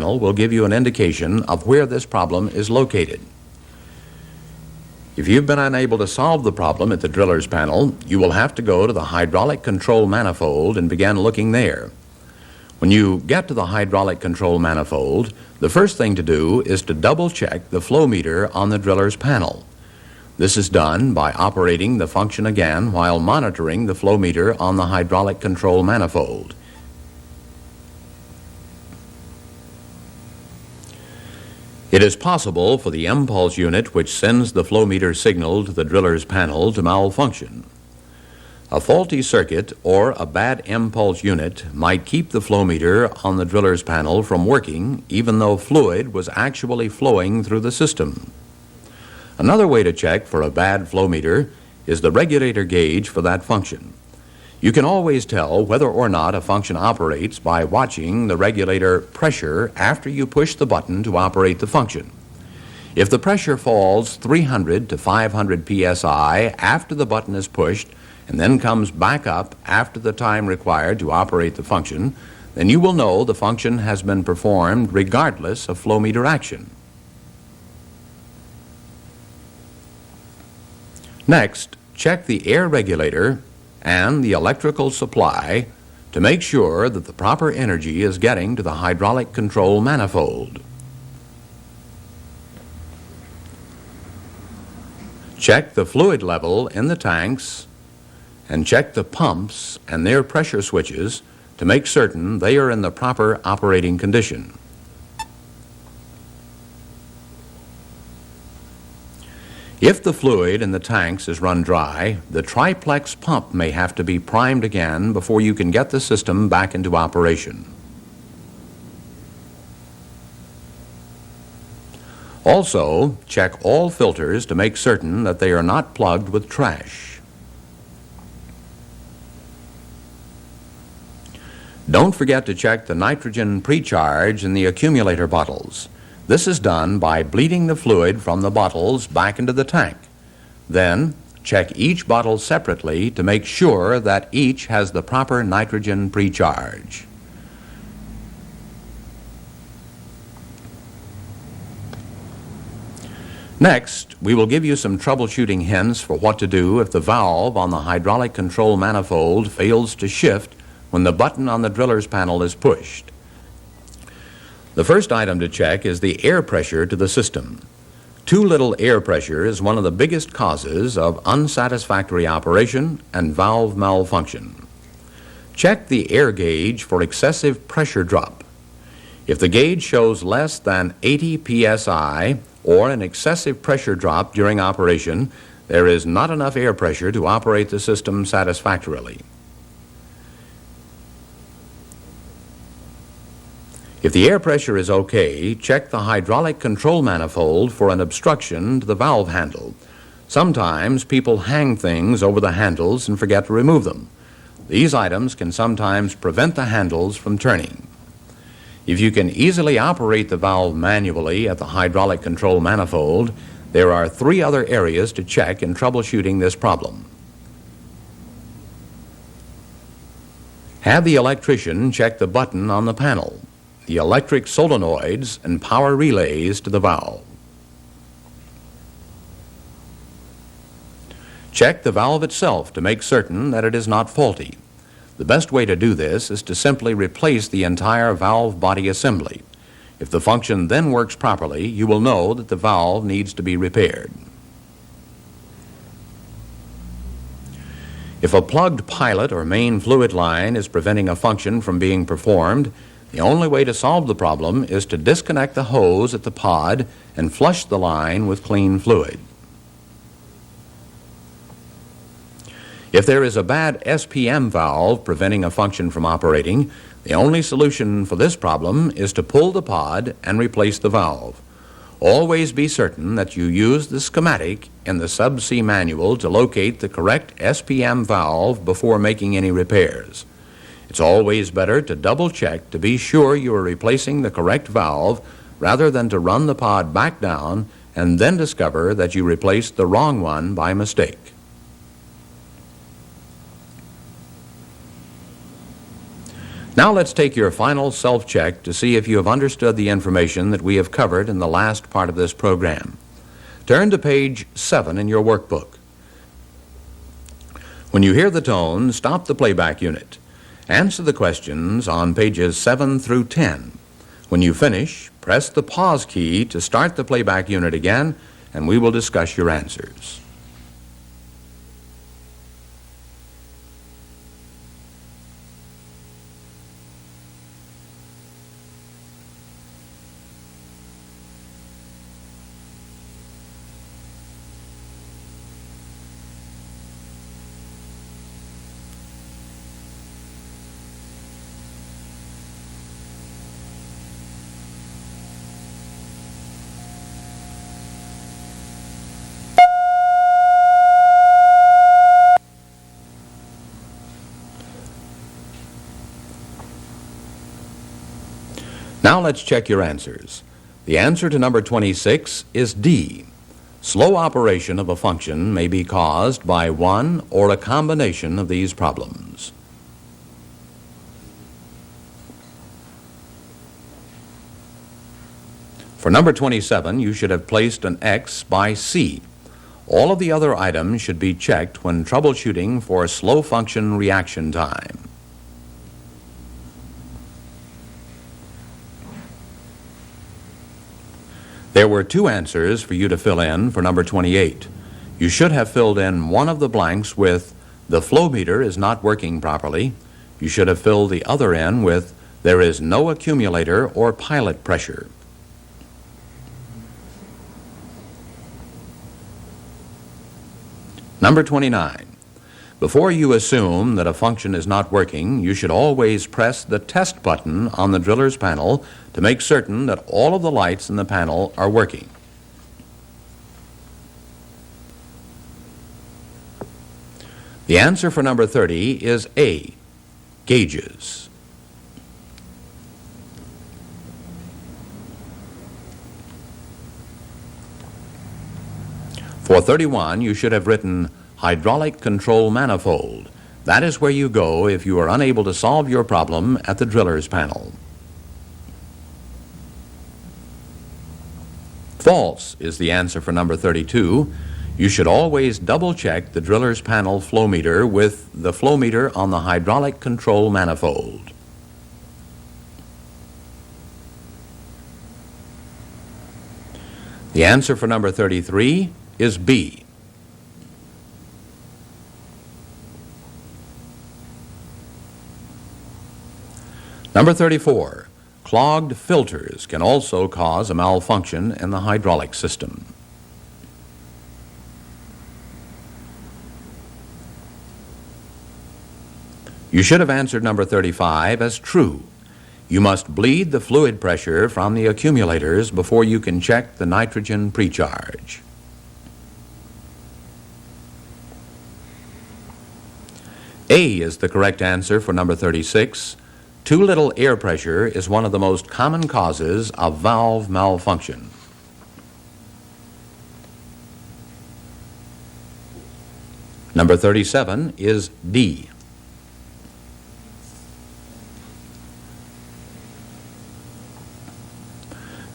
will give you an indication of where this problem is located. If you've been unable to solve the problem at the driller's panel, you will have to go to the hydraulic control manifold and begin looking there. When you get to the hydraulic control manifold, the first thing to do is to double-check the flow meter on the driller's panel. This is done by operating the function again while monitoring the flow meter on the hydraulic control manifold. It is possible for the impulse unit which sends the flow meter signal to the driller's panel to malfunction. A faulty circuit or a bad impulse unit might keep the flow meter on the driller's panel from working even though fluid was actually flowing through the system. Another way to check for a bad flow meter is the regulator gauge for that function. You can always tell whether or not a function operates by watching the regulator pressure after you push the button to operate the function. If the pressure falls 300 to 500 psi after the button is pushed and then comes back up after the time required to operate the function, then you will know the function has been performed regardless of flow meter action. Next, check the air regulator and the electrical supply to make sure that the proper energy is getting to the hydraulic control manifold. Check the fluid level in the tanks and check the pumps and their pressure switches to make certain they are in the proper operating condition. If the fluid in the tanks is run dry, the triplex pump may have to be primed again before you can get the system back into operation. Also, check all filters to make certain that they are not plugged with trash. Don't forget to check the nitrogen precharge in the accumulator bottles. This is done by bleeding the fluid from the bottles back into the tank. Then, check each bottle separately to make sure that each has the proper nitrogen precharge. Next, we will give you some troubleshooting hints for what to do if the valve on the hydraulic control manifold fails to shift when the button on the driller's panel is pushed. The first item to check is the air pressure to the system. Too little air pressure is one of the biggest causes of unsatisfactory operation and valve malfunction. Check the air gauge for excessive pressure drop. If the gauge shows less than 80 psi or an excessive pressure drop during operation, there is not enough air pressure to operate the system satisfactorily. If the air pressure is okay, check the hydraulic control manifold for an obstruction to the valve handle. Sometimes people hang things over the handles and forget to remove them. These items can sometimes prevent the handles from turning. If you can easily operate the valve manually at the hydraulic control manifold, there are 3 other areas to check in troubleshooting this problem. Have the electrician check the button on the panel, the electric solenoids and power relays to the valve. Check the valve itself to make certain that it is not faulty. The best way to do this is to simply replace the entire valve body assembly. If the function then works properly, you will know that the valve needs to be repaired. If a plugged pilot or main fluid line is preventing a function from being performed, the only way to solve the problem is to disconnect the hose at the pod and flush the line with clean fluid. If there is a bad SPM valve preventing a function from operating, the only solution for this problem is to pull the pod and replace the valve. Always be certain that you use the schematic in the subsea manual to locate the correct SPM valve before making any repairs. It's always better to double-check to be sure you are replacing the correct valve rather than to run the pod back down and then discover that you replaced the wrong one by mistake. Now let's take your final self-check to see if you have understood the information that we have covered in the last part of this program. Turn to page 7 in your workbook. When you hear the tone, stop the playback unit. Answer the questions on pages 7 through 10. When you finish, press the pause key to start the playback unit again, and we will discuss your answers. Now let's check your answers. The answer to number 26 is D. Slow operation of a function may be caused by one or a combination of these problems. For number 27, you should have placed an X by C. All of the other items should be checked when troubleshooting for slow function reaction time. There were 2 answers for you to fill in for number 28. You should have filled in one of the blanks with "the flow meter is not working properly." You should have filled the other in with "there is no accumulator or pilot pressure." Number 29. Before you assume that a function is not working, you should always press the test button on the driller's panel to make certain that all of the lights in the panel are working. The answer for number 30 is A, gauges. For 31, you should have written hydraulic control manifold. That is where you go if you are unable to solve your problem at the driller's panel. False is the answer for number 32. You should always double check the driller's panel flow meter with the flow meter on the hydraulic control manifold. The answer for number 33 is B. Number 34, clogged filters can also cause a malfunction in the hydraulic system. You should have answered number 35 as true. You must bleed the fluid pressure from the accumulators before you can check the nitrogen precharge. A is the correct answer for number 36. Too little air pressure is one of the most common causes of valve malfunction. Number 37 is D.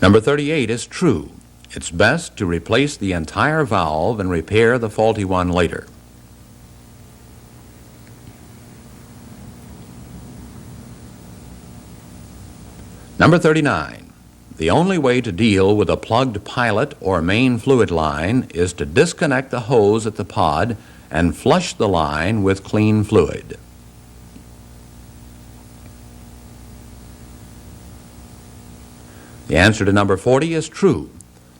Number 38 is true. It's best to replace the entire valve and repair the faulty one later. Number 39, the only way to deal with a plugged pilot or main fluid line is to disconnect the hose at the pod and flush the line with clean fluid. The answer to number 40 is true.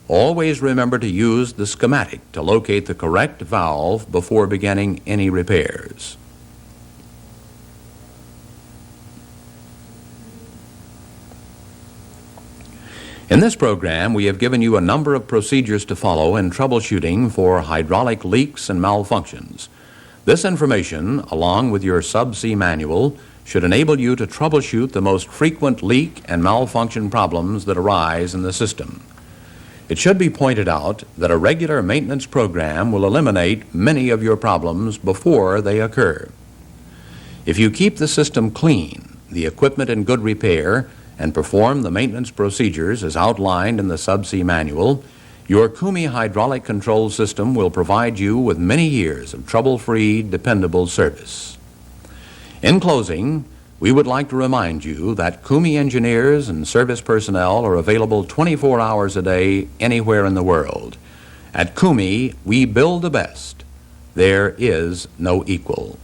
Always remember to use the schematic to locate the correct valve before beginning any repairs. In this program, we have given you a number of procedures to follow in troubleshooting for hydraulic leaks and malfunctions. This information, along with your subsea manual, should enable you to troubleshoot the most frequent leak and malfunction problems that arise in the system. It should be pointed out that a regular maintenance program will eliminate many of your problems before they occur. If you keep the system clean, the equipment in good repair, and perform the maintenance procedures as outlined in the subsea manual, your Koomey hydraulic control system will provide you with many years of trouble-free, dependable service. In closing, we would like to remind you that Koomey engineers and service personnel are available 24 hours a day anywhere in the world. At Koomey, we build the best. There is no equal.